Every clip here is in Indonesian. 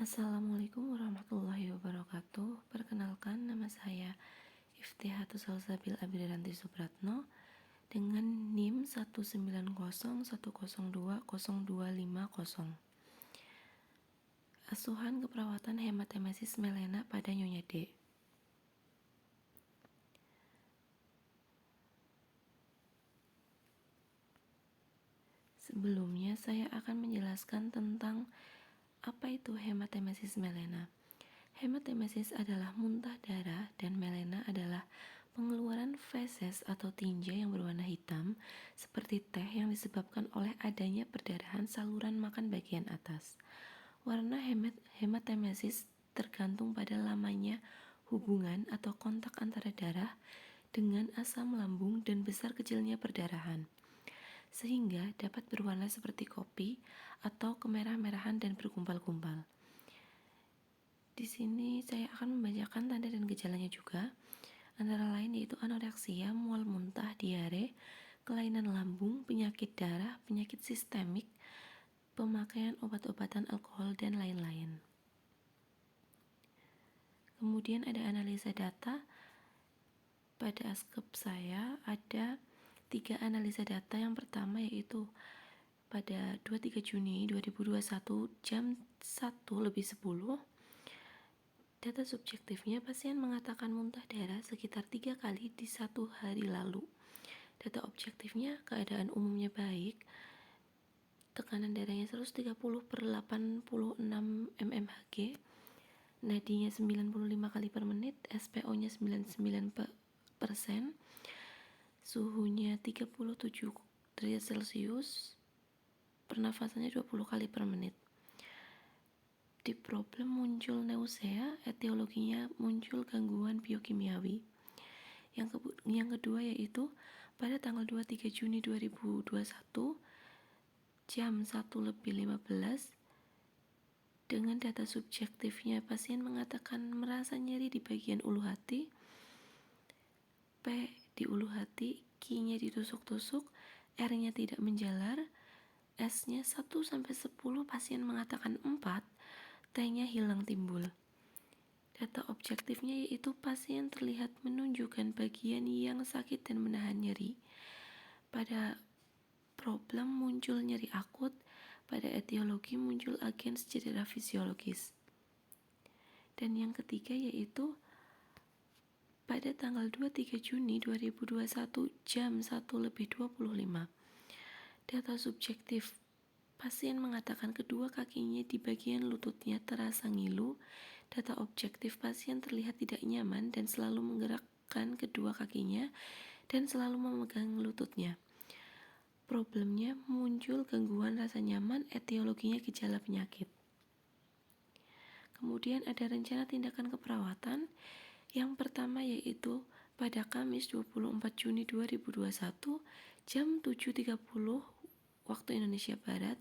Assalamualaikum warahmatullahi wabarakatuh. Perkenalkan, nama saya Iftihatus Salsabil Abidaranti Supratno dengan NIM 19010020250. Asuhan keperawatan hematemesis melena pada Nyonya D. Sebelumnya saya akan menjelaskan tentang apa itu hematemesis melena. Hematemesis adalah muntah darah dan melena adalah pengeluaran feses atau tinja yang berwarna hitam seperti teh yang disebabkan oleh adanya perdarahan saluran makan bagian atas. Warna hematemesis tergantung pada lamanya hubungan atau kontak antara darah dengan asam lambung dan besar kecilnya perdarahan, sehingga dapat berwarna seperti kopi atau kemerah-merahan dan bergumpal-gumpal. Di sini saya akan membacakan tanda dan gejalanya juga, antara lain yaitu anoreksia, mual muntah, diare, kelainan lambung, penyakit darah, penyakit sistemik, pemakaian obat-obatan alkohol, dan lain-lain. Kemudian ada analisa data. Pada askep saya ada 3 analisa data. Yang pertama yaitu pada 23 Juni 2021 jam 1:10. Data subjektifnya, pasien mengatakan muntah darah sekitar 3 kali di 1 hari lalu. Data objektifnya, keadaan umumnya baik, tekanan darahnya 130/86 mmHg, nadinya 95 kali per menit, SPO-nya 99%, suhunya 37 derajat Celcius, pernafasannya 20 kali per menit. Di problem muncul nausea, etiologinya muncul gangguan biokimiawi. Yang kedua yaitu pada tanggal 23 Juni 2021 jam 1:15 dengan data subjektifnya, pasien mengatakan merasa nyeri di bagian ulu hati, P di ulu hati, Q-nya ditusuk-tusuk, R-nya tidak menjalar, S-nya 1-10, pasien mengatakan 4, T-nya hilang timbul. Data objektifnya yaitu pasien terlihat menunjukkan bagian yang sakit dan menahan nyeri. Pada problem muncul nyeri akut, pada etiologi muncul agen cedera fisiologis. Dan yang ketiga yaitu pada tanggal 23 Juni 2021 jam 1:25. Data subjektif, pasien mengatakan kedua kakinya di bagian lututnya terasa ngilu. Data objektif, pasien terlihat tidak nyaman dan selalu menggerakkan kedua kakinya dan selalu memegang lututnya. Problemnya muncul gangguan rasa nyaman, etiologinya gejala penyakit. Kemudian ada rencana tindakan keperawatan. Yang pertama yaitu pada Kamis 24 Juni 2021 jam 7:30 waktu Indonesia Barat.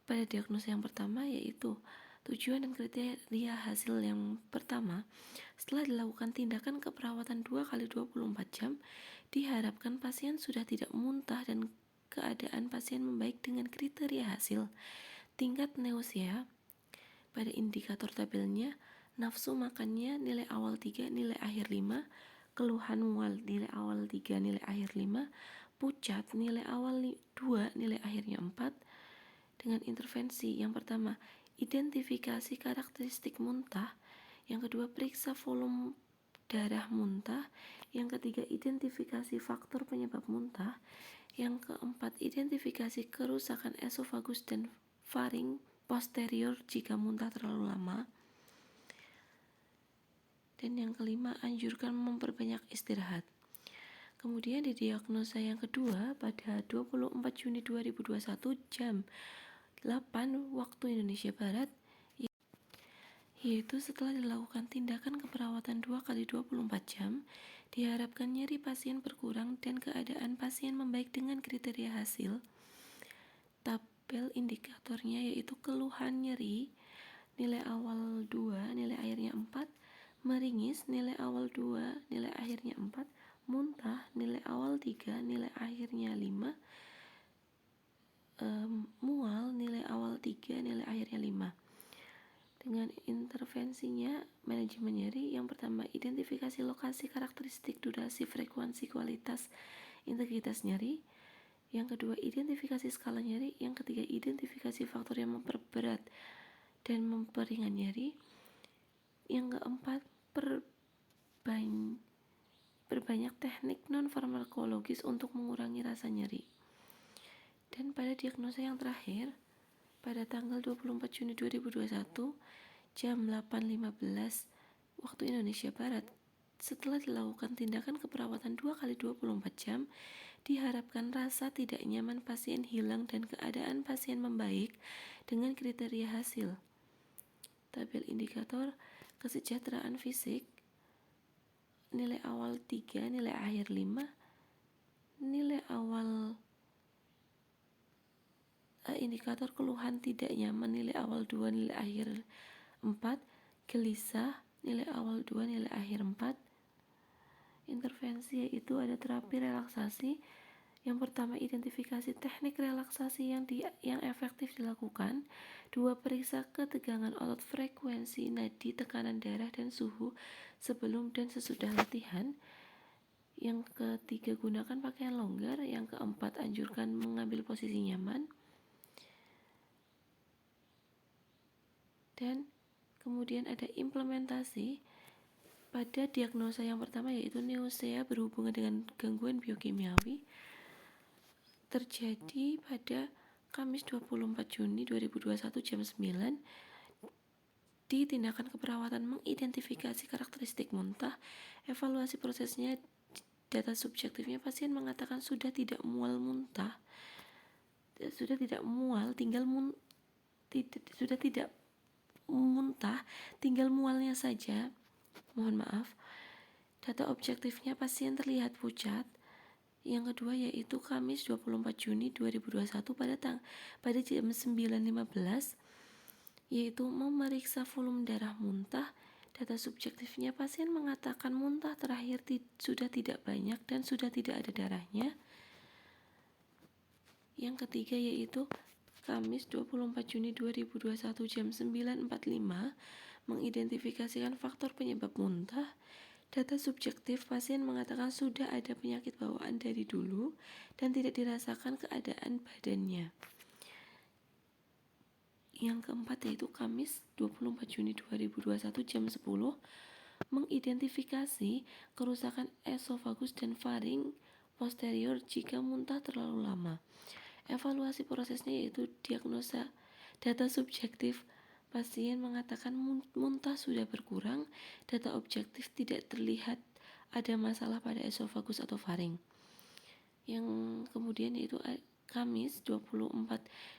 Pada diagnosa yang pertama yaitu tujuan dan kriteria hasil yang pertama, setelah dilakukan tindakan keperawatan 2x24 jam, diharapkan pasien sudah tidak muntah dan keadaan pasien membaik dengan kriteria hasil. Tingkat nausea, pada indikator tabelnya, nafsu makannya nilai awal 3, nilai akhir 5, keluhan mual nilai awal 3, nilai akhir 5, pucat nilai awal 2, nilai akhirnya 4. Dengan intervensi, yang pertama, identifikasi karakteristik muntah, yang kedua, periksa volume darah muntah, yang ketiga, identifikasi faktor penyebab muntah, yang keempat, identifikasi kerusakan esofagus dan faring posterior jika muntah terlalu lama, dan yang kelima, anjurkan memperbanyak istirahat. Kemudian di diagnosa yang kedua pada 24 Juni 2021 jam 8 waktu Indonesia Barat, yaitu setelah dilakukan tindakan keperawatan 2x24 jam, diharapkan nyeri pasien berkurang dan keadaan pasien membaik dengan kriteria hasil. Tabel indikatornya yaitu keluhan nyeri nilai awal 2, nilai akhirnya 4, meringis nilai awal 2, nilai akhirnya 4, muntah nilai awal 3, nilai akhirnya 5, mual nilai awal 3, nilai akhirnya 5. dengan intervensinya manajemen nyeri. Yang pertama, identifikasi lokasi, karakteristik, durasi, frekuensi, kualitas, integritas nyeri. Yang kedua, identifikasi skala nyeri. Yang ketiga, identifikasi faktor yang memperberat dan memperingan nyeri. Yang keempat, perbanyak teknik non-farmakologis untuk mengurangi rasa nyeri. Dan pada diagnosa yang terakhir, pada tanggal 24 Juni 2021, jam 8.15 waktu Indonesia Barat, setelah dilakukan tindakan keperawatan 2 kali 24 jam, diharapkan rasa tidak nyaman pasien hilang dan keadaan pasien membaik dengan kriteria hasil. Tabel indikator kesejahteraan fisik, nilai awal 3, nilai akhir 5, nilai awal indikator keluhan tidak nyaman, nilai awal 2, nilai akhir 4, gelisah, nilai awal 2, nilai akhir 4. Intervensi yaitu ada terapi relaksasi. Yang pertama, identifikasi teknik relaksasi yang efektif dilakukan. 2, periksa ketegangan otot, frekuensi nadi, tekanan darah, dan suhu sebelum dan sesudah latihan. Yang ketiga, gunakan pakaian longgar. Yang keempat, anjurkan mengambil posisi nyaman. Dan kemudian ada implementasi pada diagnosa yang pertama, yaitu nausea berhubungan dengan gangguan biokimiawi, terjadi pada Kamis 24 Juni 2021 jam 9. Di tindakan keperawatan mengidentifikasi karakteristik muntah, evaluasi prosesnya, data subjektifnya, pasien mengatakan sudah tidak mual, tinggal mualnya saja. Mohon maaf. Data objektifnya, pasien terlihat pucat. Yang kedua yaitu Kamis 24 Juni 2021 pada jam 9.15, yaitu memeriksa volume darah muntah. Data subjektifnya, pasien mengatakan muntah terakhir sudah tidak banyak dan sudah tidak ada darahnya. Yang ketiga yaitu Kamis 24 Juni 2021 jam 9.45, mengidentifikasikan faktor penyebab muntah. Data subjektif, pasien mengatakan sudah ada penyakit bawaan dari dulu dan tidak dirasakan keadaan badannya. Yang keempat yaitu Kamis 24 Juni 2021 jam 10, mengidentifikasi kerusakan esofagus dan faring posterior jika muntah terlalu lama. Evaluasi prosesnya yaitu diagnosa. Data subjektif, pasien mengatakan muntah sudah berkurang. Data objektif, tidak terlihat ada masalah pada esofagus atau faring. Yang kemudian yaitu Kamis 24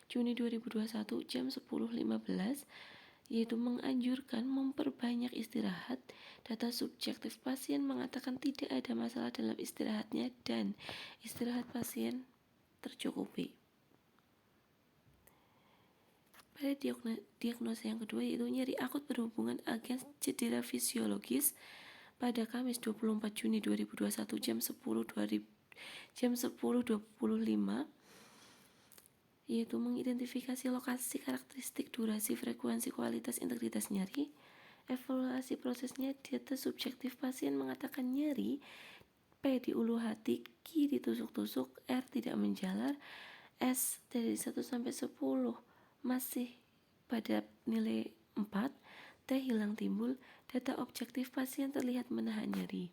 Juni 2021 jam 10.15, yaitu menganjurkan memperbanyak istirahat. Data subjektif, pasien mengatakan tidak ada masalah dalam istirahatnya dan istirahat pasien tercukupi. Pada diagnosa yang kedua yaitu nyeri akut berhubungan agen cedera fisiologis, pada Kamis 24 Juni 2021 jam 10.25, yaitu mengidentifikasi lokasi, karakteristik, durasi, frekuensi, kualitas, integritas nyeri. Evaluasi prosesnya, data subjektif, pasien mengatakan nyeri P di ulu hati, Q ditusuk-tusuk, R tidak menjalar, S dari 1 sampai 10 masih pada nilai 4, T hilang timbul. Data objektif, pasien terlihat menahan nyeri.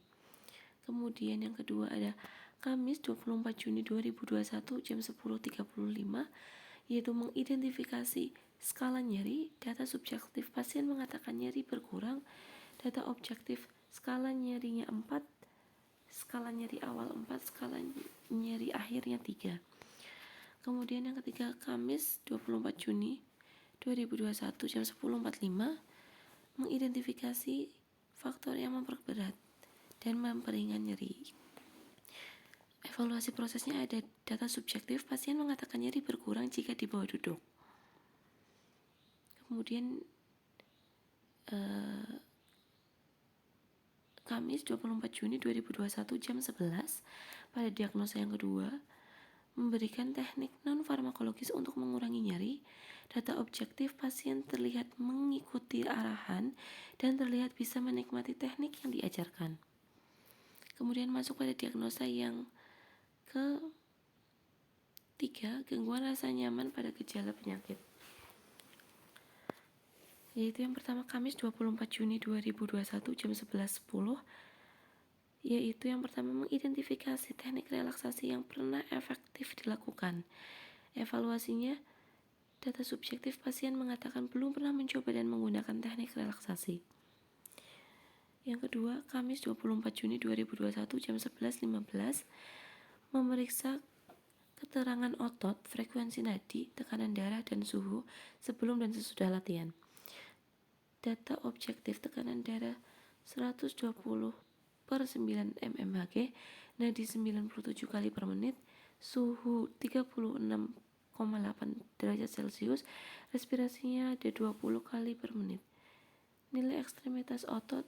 Kemudian yang kedua ada Kamis 24 Juni 2021 jam 10.35, yaitu mengidentifikasi skala nyeri. Data subjektif, pasien mengatakan nyeri berkurang. Data objektif, skala nyerinya 4, skala nyeri awal 4, skala nyeri akhirnya 3. Kemudian yang ketiga Kamis 24 Juni 2021 jam 10.45, mengidentifikasi faktor yang memperberat dan memperingan nyeri. Evaluasi prosesnya ada data subjektif, pasien mengatakan nyeri berkurang jika di bawah duduk. Kemudian Kamis 24 Juni 2021 jam 11 pada diagnosa yang kedua, memberikan teknik non-farmakologis untuk mengurangi nyeri. Data objektif, pasien terlihat mengikuti arahan dan terlihat bisa menikmati teknik yang diajarkan. Kemudian masuk pada diagnosa yang ketiga, gangguan rasa nyaman pada gejala penyakit. Yaitu yang pertama, Kamis 24 Juni 2021 jam 11.10, yaitu yang pertama, mengidentifikasi teknik relaksasi yang pernah efektif dilakukan. Evaluasinya, data subjektif, pasien mengatakan belum pernah mencoba dan menggunakan teknik relaksasi. Yang kedua, Kamis 24 Juni 2021 jam 11.15, memeriksa keterangan otot, frekuensi nadi, tekanan darah, dan suhu sebelum dan sesudah latihan. Data objektif, tekanan darah 120/9 mmHg, nadi 97 kali per menit, suhu 36,8 derajat Celcius, respirasinya ada 20 kali per menit. Nilai ekstremitas otot,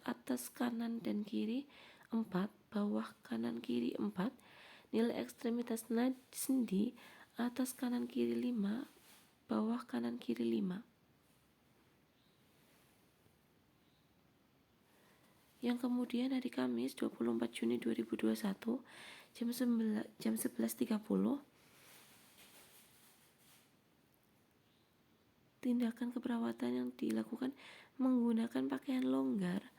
atas kanan dan kiri 4, bawah kanan kiri 4. Nilai ekstremitas sendi atas kanan kiri 5, bawah kanan kiri 5. Yang kemudian hari Kamis 24 Juni 2021 jam 11.30, tindakan keperawatan yang dilakukan menggunakan pakaian longgar,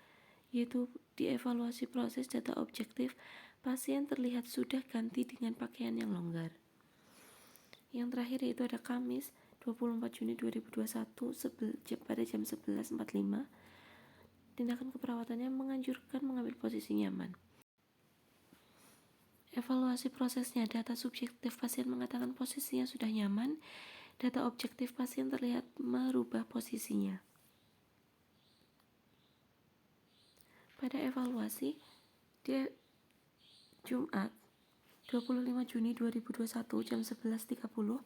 yaitu dievaluasi proses data objektif, pasien terlihat sudah ganti dengan pakaian yang longgar. Yang terakhir yaitu ada Kamis 24 Juni 2021 pada jam 11.45, tindakan keperawatannya menganjurkan mengambil posisi nyaman. Evaluasi prosesnya, data subjektif, pasien mengatakan posisinya sudah nyaman. Data objektif, pasien terlihat merubah posisinya. Pada evaluasi, di Jumat 25 Juni 2021 jam 11.30,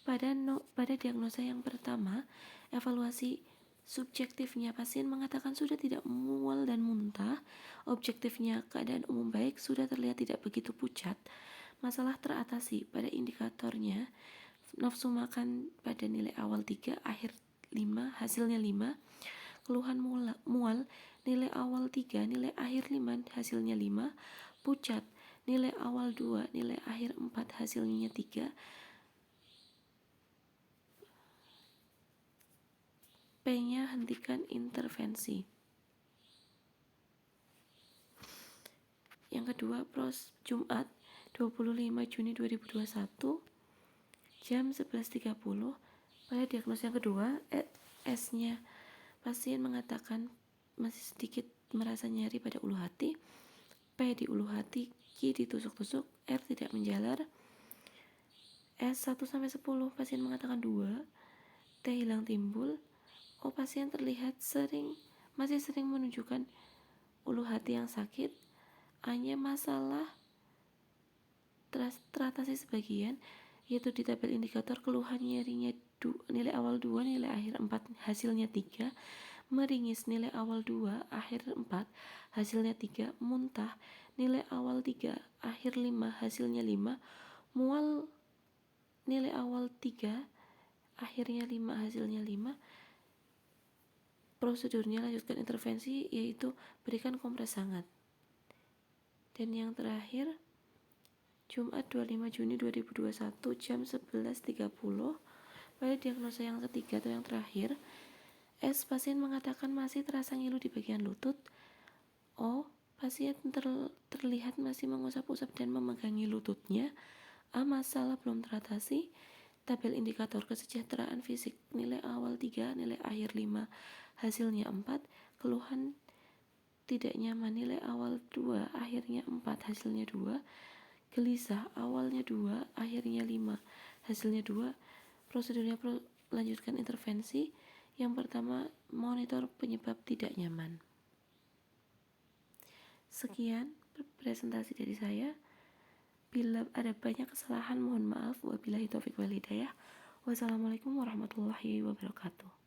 pada diagnosa yang pertama, evaluasi subjektifnya, pasien mengatakan sudah tidak mual dan muntah. Objektifnya, keadaan umum baik, sudah terlihat tidak begitu pucat. Masalah teratasi. Pada indikatornya, nafsu makan pada nilai awal 3, akhir 5, hasilnya 5. Keluhan mual, nilai awal 3, nilai akhir 5, hasilnya 5. Pucat, nilai awal 2, nilai akhir 4, hasilnya 3. P-nya hentikan intervensi. Yang kedua, Jumat 25 Juni 2021 jam 11.30, pada diagnosa yang kedua, S-nya, pasien mengatakan masih sedikit merasa nyeri pada ulu hati. P di ulu hati, Q ditusuk-tusuk, R tidak menjalar. S 1-10, pasien mengatakan 2. T hilang timbul. O, pasien terlihat masih sering menunjukkan ulu hati yang sakit. A-nya, masalah teratasi sebagian, yaitu di tabel indikator keluhan nyerinya nilai awal 2, nilai akhir 4, hasilnya 3. Meringis, nilai awal 2, akhir 4, hasilnya 3. Muntah, nilai awal 3, akhir 5, hasilnya 5. Mual, nilai awal 3, akhirnya 5, hasilnya 5. Prosedurnya, lanjutkan intervensi, yaitu berikan kompres hangat. Dan yang terakhir, Jumat 25 Juni 2021 jam 11.30, pada diagnosa yang ketiga atau yang terakhir, S, pasien mengatakan masih terasa ngilu di bagian lutut. O, pasien terlihat masih mengusap-usap dan memegangi lututnya. A, masalah belum teratasi. Tabel indikator kesejahteraan fisik, nilai awal 3, nilai akhir 5, hasilnya 4. Keluhan tidak nyaman, nilai awal 2, akhirnya 4, hasilnya 2. Gelisah, awalnya 2, akhirnya 5, hasilnya 2. Prosedurnya, lanjutkan intervensi. Yang pertama, monitor penyebab tidak nyaman. Sekian presentasi dari saya. Bila ada banyak kesalahan, mohon maaf. Wabillahi taufiq wal hidayah. Wassalamualaikum warahmatullahi wabarakatuh.